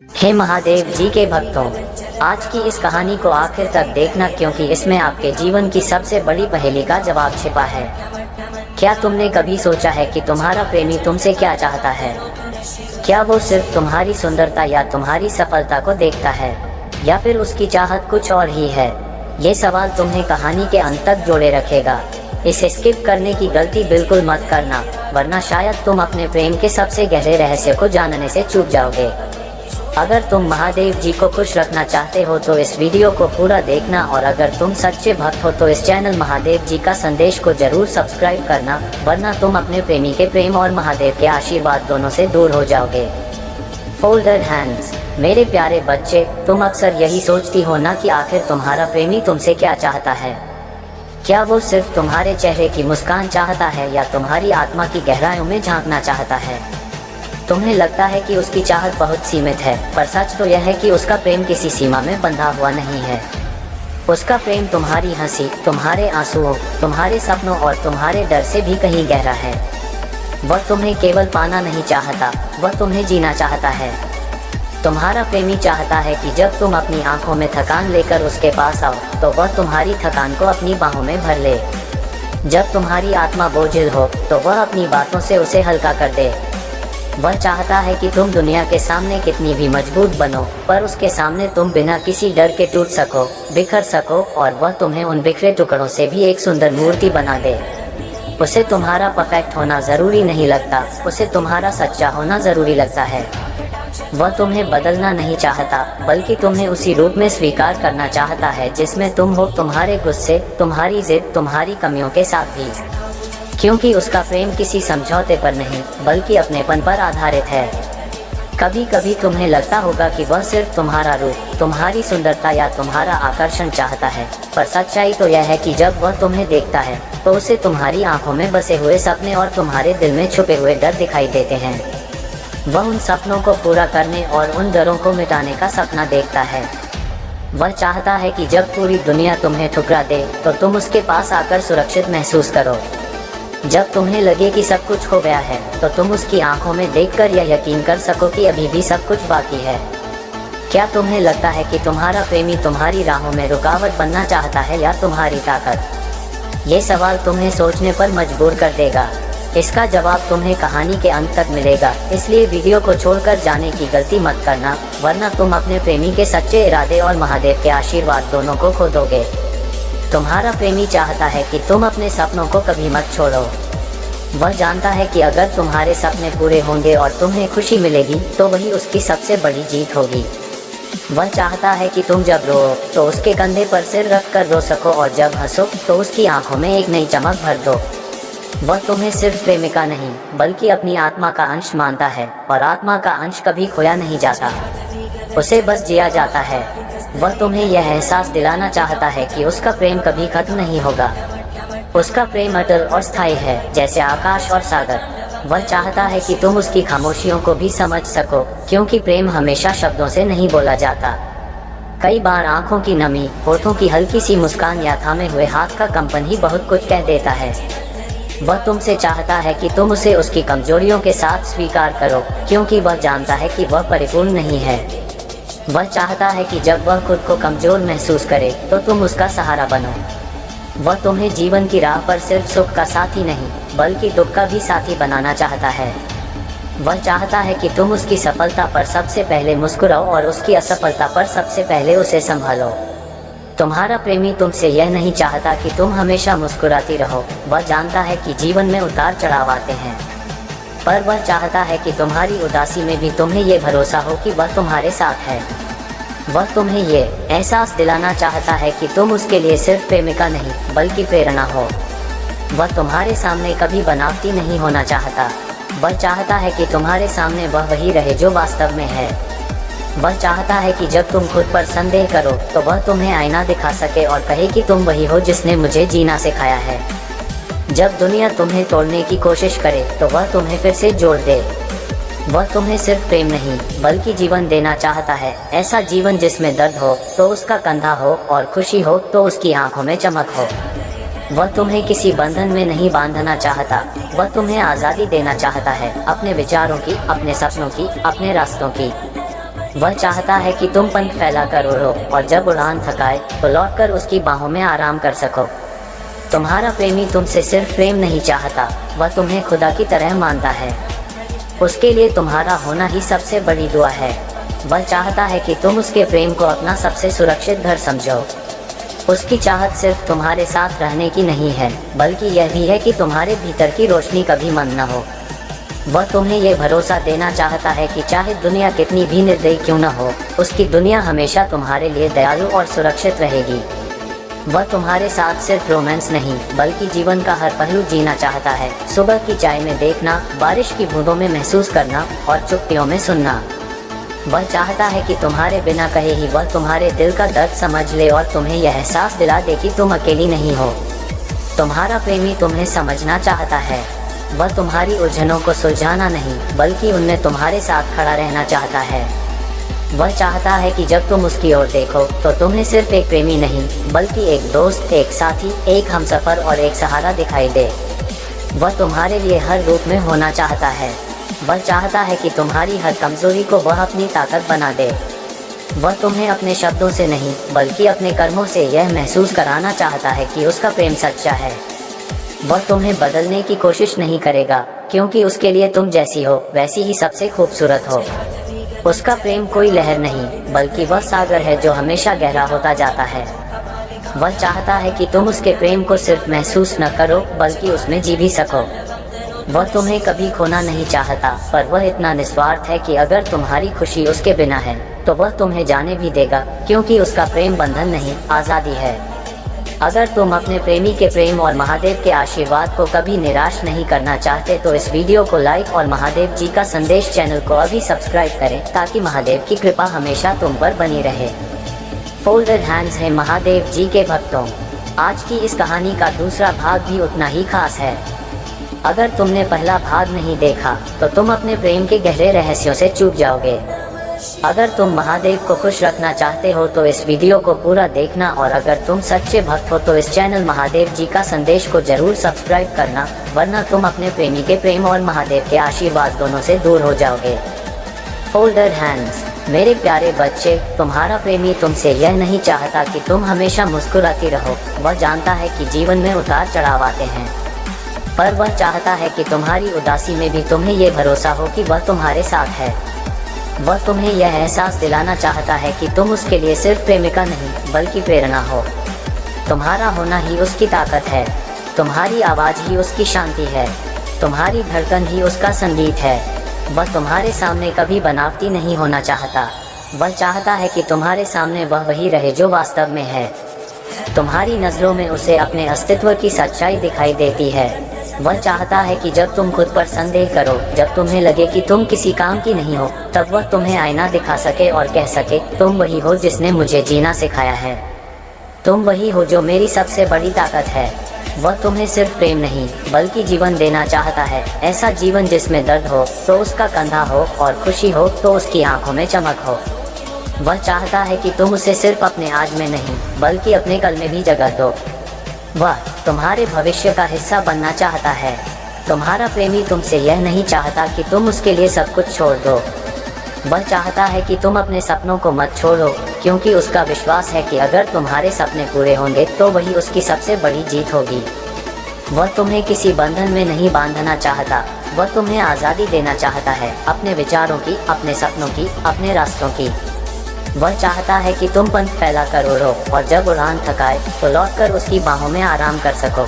हे महादेव जी के भक्तों, आज की इस कहानी को आखिर तक देखना क्योंकि इसमें आपके जीवन की सबसे बड़ी पहेली का जवाब छिपा है। क्या तुमने कभी सोचा है कि तुम्हारा प्रेमी तुमसे क्या चाहता है? क्या वो सिर्फ तुम्हारी सुंदरता या तुम्हारी सफलता को देखता है, या फिर उसकी चाहत कुछ और ही है? ये सवाल तुम्हें कहानी के अंत तक जोड़े रखेगा। इसे स्किप करने की गलती बिल्कुल मत करना, वरना शायद तुम अपने प्रेम के सबसे गहरे रहस्य को जानने से चूक जाओगे। अगर तुम महादेव जी को खुश रखना चाहते हो तो इस वीडियो को पूरा देखना, और अगर तुम सच्चे भक्त हो तो इस चैनल महादेव जी का संदेश को जरूर सब्सक्राइब करना, वरना तुम अपने प्रेमी के प्रेम और महादेव के आशीर्वाद दोनों से दूर हो जाओगे। Folded hands. मेरे प्यारे बच्चे, तुम अक्सर यही सोचती हो ना कि आखिर तुम्हारा प्रेमी तुमसे क्या चाहता है। क्या वो सिर्फ तुम्हारे चेहरे की मुस्कान चाहता है, या तुम्हारी आत्मा की गहराइयों में झांकना चाहता है? तुम्हें लगता है कि उसकी चाहत बहुत सीमित है, पर सच तो यह है कि उसका प्रेम किसी सीमा में बंधा हुआ नहीं है। उसका प्रेम तुम्हारी हंसी, तुम्हारे आंसुओं, तुम्हारे सपनों और तुम्हारे डर से भी कहीं गहरा है। वह तुम्हें केवल पाना नहीं चाहता, वह तुम्हें जीना चाहता है। तुम्हारा प्रेमी चाहता है कि जब तुम अपनी आंखों में थकान लेकर उसके पास आओ तो वह तुम्हारी थकान को अपनी बाहों में भर ले। जब तुम्हारी आत्मा बोझिल हो तो वह अपनी बातों से उसे हल्का कर दे। वह चाहता है कि तुम दुनिया के सामने कितनी भी मजबूत बनो, पर उसके सामने तुम बिना किसी डर के टूट सको, बिखर सको, और वह तुम्हें उन बिखरे टुकड़ों से भी एक सुंदर मूर्ति बना दे। उसे तुम्हारा परफेक्ट होना जरूरी नहीं लगता, उसे तुम्हारा सच्चा होना जरूरी लगता है। वह तुम्हें बदलना नहीं चाहता, बल्कि तुम्हें उसी रूप में स्वीकार करना चाहता है जिसमें तुम हो, तुम्हारे गुस्से, तुम्हारी जिद, तुम्हारी कमियों के साथ भी। क्योंकि उसका प्रेम किसी समझौते पर नहीं, बल्कि अपनेपन पर आधारित है। कभी कभी तुम्हें लगता होगा कि वह सिर्फ तुम्हारा रूप, तुम्हारी सुंदरता या तुम्हारा आकर्षण चाहता है, पर सच्चाई तो यह है कि जब वह तुम्हें देखता है तो उसे तुम्हारी आंखों में बसे हुए सपने और तुम्हारे दिल में छुपे हुए डर दिखाई देते हैं। वह उन सपनों को पूरा करने और उन डरों को मिटाने का सपना देखता है। वह चाहता है कि जब पूरी दुनिया तुम्हें ठुकरा दे तो तुम उसके पास आकर सुरक्षित महसूस करो। जब तुम्हें लगे कि सब कुछ हो गया है तो तुम उसकी आंखों में देखकर यह यकीन कर सको कि अभी भी सब कुछ बाकी है। क्या तुम्हें लगता है कि तुम्हारा प्रेमी तुम्हारी राहों में रुकावट बनना चाहता है, या तुम्हारी ताकत? ये सवाल तुम्हें सोचने पर मजबूर कर देगा। इसका जवाब तुम्हें कहानी के अंत तक मिलेगा, इसलिए वीडियो को छोड़कर जाने की गलती मत करना, वरना तुम अपने प्रेमी के सच्चे इरादे और महादेव के आशीर्वाद दोनों को खो दोगे। तुम्हारा प्रेमी चाहता है कि तुम अपने सपनों को कभी मत छोड़ो। वह जानता है कि अगर तुम्हारे सपने पूरे होंगे और तुम्हें खुशी मिलेगी तो वही उसकी सबसे बड़ी जीत होगी। वह चाहता है कि तुम जब रो तो उसके कंधे पर सिर रख कर रो सको, और जब हंसो तो उसकी आंखों में एक नई चमक भर दो। वह तुम्हें सिर्फ प्रेमिका नहीं, बल्कि अपनी आत्मा का अंश मानता है, और आत्मा का अंश कभी खोया नहीं जाता, उसे बस जिया जाता है। वह तुम्हें यह एहसास दिलाना चाहता है कि उसका प्रेम कभी खत्म नहीं होगा। उसका प्रेम अटल और स्थायी है, जैसे आकाश और सागर। वह चाहता है कि तुम उसकी खामोशियों को भी समझ सको, क्योंकि प्रेम हमेशा शब्दों से नहीं बोला जाता। कई बार आंखों की नमी, होठों की हल्की सी मुस्कान या थामे हुए हाथ का कंपन ही बहुत कुछ कह देता है। वह तुमसे चाहता है कि तुम उसे उसकी कमजोरियों के साथ स्वीकार करो, क्योंकि वह जानता है कि वह परिपूर्ण नहीं है। वह चाहता है कि जब वह खुद को कमजोर महसूस करे तो तुम उसका सहारा बनो। वह तुम्हें जीवन की राह पर सिर्फ सुख का साथी नहीं, बल्कि दुख का भी साथी बनाना चाहता है। वह चाहता है कि तुम उसकी सफलता पर सबसे पहले मुस्कुराओ और उसकी असफलता पर सबसे पहले उसे संभालो। तुम्हारा प्रेमी तुमसे यह नहीं चाहता कि तुम हमेशा मुस्कुराती रहो। वह जानता है कि जीवन में उतार चढ़ाव आते हैं, पर वह चाहता है कि तुम्हारी उदासी में भी तुम्हें ये भरोसा हो कि वह तुम्हारे साथ है। वह तुम्हें ये एहसास दिलाना चाहता है कि तुम उसके लिए सिर्फ प्रेमिका नहीं, बल्कि प्रेरणा हो। वह तुम्हारे सामने कभी बनावटी नहीं होना चाहता। वह चाहता है कि तुम्हारे सामने वह वही रहे जो वास्तव में है। वह चाहता है कि जब तुम खुद पर संदेह करो तो वह तुम्हें आईना दिखा सके और कहे कि तुम वही हो जिसने मुझे जीना सिखाया है। जब दुनिया तुम्हें तोड़ने की कोशिश करे तो वह तुम्हें फिर से जोड़ दे। वह तुम्हें सिर्फ प्रेम नहीं, बल्कि जीवन देना चाहता है। ऐसा जीवन जिसमें दर्द हो तो उसका कंधा हो, और खुशी हो तो उसकी आंखों में चमक हो। वह तुम्हें किसी बंधन में नहीं बांधना चाहता, वह तुम्हें आज़ादी देना चाहता है, अपने विचारों की, अपने सपनों की, अपने रास्तों की। वह चाहता है कि तुम पंख फैला कर उड़ो और जब उड़ान थकाए तो लौटकर उसकी बाहों में आराम कर सको। तुम्हारा प्रेमी तुमसे सिर्फ प्रेम नहीं चाहता, वह तुम्हें खुदा की तरह मानता है। उसके लिए तुम्हारा होना ही सबसे बड़ी दुआ है। वह चाहता है कि तुम उसके प्रेम को अपना सबसे सुरक्षित घर समझो। उसकी चाहत सिर्फ तुम्हारे साथ रहने की नहीं है, बल्कि यह भी है कि तुम्हारे भीतर की रोशनी कभी मंद न हो। वह तुम्हें यह भरोसा देना चाहता है कि चाहे दुनिया कितनी भी निर्दयी क्यों न हो, उसकी दुनिया हमेशा तुम्हारे लिए दयालु और सुरक्षित रहेगी। वह तुम्हारे साथ सिर्फ रोमांस नहीं बल्कि जीवन का हर पहलू जीना चाहता है। सुबह की चाय में देखना, बारिश की बूंदों में महसूस करना और चुप्पियों में सुनना। वह चाहता है कि तुम्हारे बिना कहे ही वह तुम्हारे दिल का दर्द समझ ले और तुम्हें यह एहसास दिला दे कि तुम अकेली नहीं हो। तुम्हारा प्रेमी तुम्हें समझना चाहता है। वह तुम्हारी उलझनों को सुलझाना नहीं बल्कि उनमें तुम्हारे साथ खड़ा रहना चाहता है। वह चाहता है कि जब तुम उसकी ओर देखो तो तुम्हें सिर्फ एक प्रेमी नहीं बल्कि एक दोस्त, एक साथी, एक हमसफर और एक सहारा दिखाई दे। वह तुम्हारे लिए हर रूप में होना चाहता है। वह चाहता है कि तुम्हारी हर कमजोरी को वह अपनी ताकत बना दे। वह तुम्हें अपने शब्दों से नहीं बल्कि अपने कर्मों से यह महसूस कराना चाहता है कि उसका प्रेम सच्चा है। वह तुम्हें बदलने की कोशिश नहीं करेगा, क्योंकि उसके लिए तुम जैसी हो वैसी ही सबसे खूबसूरत हो। उसका प्रेम कोई लहर नहीं बल्कि वह सागर है जो हमेशा गहरा होता जाता है। वह चाहता है कि तुम उसके प्रेम को सिर्फ महसूस न करो बल्कि उसमें जी भी सको। वह तुम्हें कभी खोना नहीं चाहता, पर वह इतना निस्वार्थ है कि अगर तुम्हारी खुशी उसके बिना है तो वह तुम्हें जाने भी देगा, क्योंकि उसका प्रेम बंधन नहीं, आज़ादी है। अगर तुम अपने प्रेमी के प्रेम और महादेव के आशीर्वाद को कभी निराश नहीं करना चाहते तो इस वीडियो को लाइक और महादेव जी का संदेश चैनल को अभी सब्सक्राइब करें, ताकि महादेव की कृपा हमेशा तुम पर बनी रहे। फोल्डेड हैंड्स है महादेव जी के भक्तों। आज की इस कहानी का दूसरा भाग भी उतना ही खास है। अगर तुमने पहला भाग नहीं देखा तो तुम अपने प्रेम के गहरे रहस्यों से चूक जाओगे। अगर तुम महादेव को खुश रखना चाहते हो तो इस वीडियो को पूरा देखना, और अगर तुम सच्चे भक्त हो तो इस चैनल महादेव जी का संदेश को जरूर सब्सक्राइब करना, वरना तुम अपने प्रेमी के प्रेम और महादेव के आशीर्वाद दोनों से दूर हो जाओगे। Folded hands. मेरे प्यारे बच्चे, तुम्हारा प्रेमी तुमसे यह नहीं चाहता कि तुम हमेशा मुस्कुराती रहो। वह जानता है कि जीवन में उतार चढ़ाव आते हैं, पर वह चाहता है कि तुम्हारी उदासी में भी तुम्हें ये भरोसा हो कि वह तुम्हारे साथ है। वह तुम्हें यह एहसास दिलाना चाहता है कि तुम उसके लिए सिर्फ प्रेमिका नहीं बल्कि प्रेरणा हो। तुम्हारा होना ही उसकी ताकत है, तुम्हारी आवाज़ ही उसकी शांति है, तुम्हारी धड़कन ही उसका संगीत है। वह तुम्हारे सामने कभी बनावटी नहीं होना चाहता। वह चाहता है कि तुम्हारे सामने वह वही रहे जो वास्तव में है। तुम्हारी नज़रों में उसे अपने अस्तित्व की सच्चाई दिखाई देती है। वह चाहता है कि जब तुम खुद पर संदेह करो, जब तुम्हें लगे कि तुम किसी काम की नहीं हो, तब वह तुम्हें आईना दिखा सके और कह सके, तुम वही हो जिसने मुझे जीना सिखाया है। तुम वही हो जो मेरी सबसे बड़ी ताकत है। वह तुम्हें सिर्फ प्रेम नहीं बल्कि जीवन देना चाहता है। ऐसा जीवन जिसमें दर्द हो तो उसका कंधा हो और खुशी हो तो उसकी आंखों में चमक हो। वह चाहता है कि तुम उसे सिर्फ अपने आज में नहीं बल्कि अपने कल में भी जगह दो। वह तुम्हारे भविष्य का हिस्सा बनना चाहता है। तुम्हारा प्रेमी तुमसे यह नहीं चाहता कि तुम उसके लिए सब कुछ छोड़ दो। वह चाहता है कि तुम अपने सपनों को मत छोड़ो, क्योंकि उसका विश्वास है कि अगर तुम्हारे सपने पूरे होंगे तो वही उसकी सबसे बड़ी जीत होगी। वह तुम्हें किसी बंधन में नहीं बांधना चाहता, वह तुम्हें आज़ादी देना चाहता है, अपने विचारों की, अपने सपनों की, अपने रास्तों की। वह चाहता है कि तुम पंख फैला कर उड़ो और जब उड़ान थकाए तो लौटकर उसकी बाहों में आराम कर सको।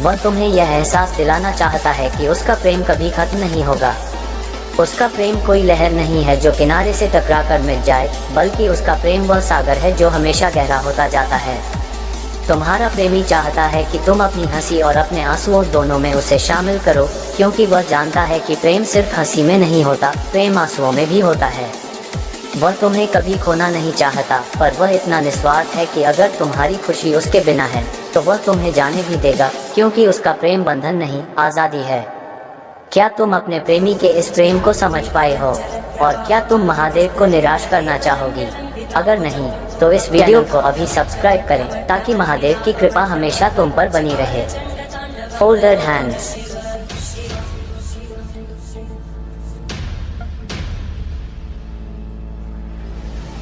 वह तुम्हें यह एहसास दिलाना चाहता है कि उसका प्रेम कभी खत्म नहीं होगा। उसका प्रेम कोई लहर नहीं है जो किनारे से टकरा कर मिट जाए, बल्कि उसका प्रेम वह सागर है जो हमेशा गहरा होता जाता है। तुम्हारा प्रेमी चाहता है कि तुम अपनी हंसी और अपने आंसुओं दोनों में उसे शामिल करो, क्योंकि वह जानता है कि प्रेम सिर्फ हंसी में नहीं होता, प्रेम आंसुओं में भी होता है। वह तुम्हें कभी खोना नहीं चाहता, पर वह इतना निस्वार्थ है कि अगर तुम्हारी खुशी उसके बिना है तो वह तुम्हें जाने भी देगा, क्योंकि उसका प्रेम बंधन नहीं, आज़ादी है। क्या तुम अपने प्रेमी के इस प्रेम को समझ पाए हो? और क्या तुम महादेव को निराश करना चाहोगी? अगर नहीं तो इस वीडियो को अभी सब्सक्राइब करें, ताकि महादेव की कृपा हमेशा तुम पर बनी रहे। Folded hands.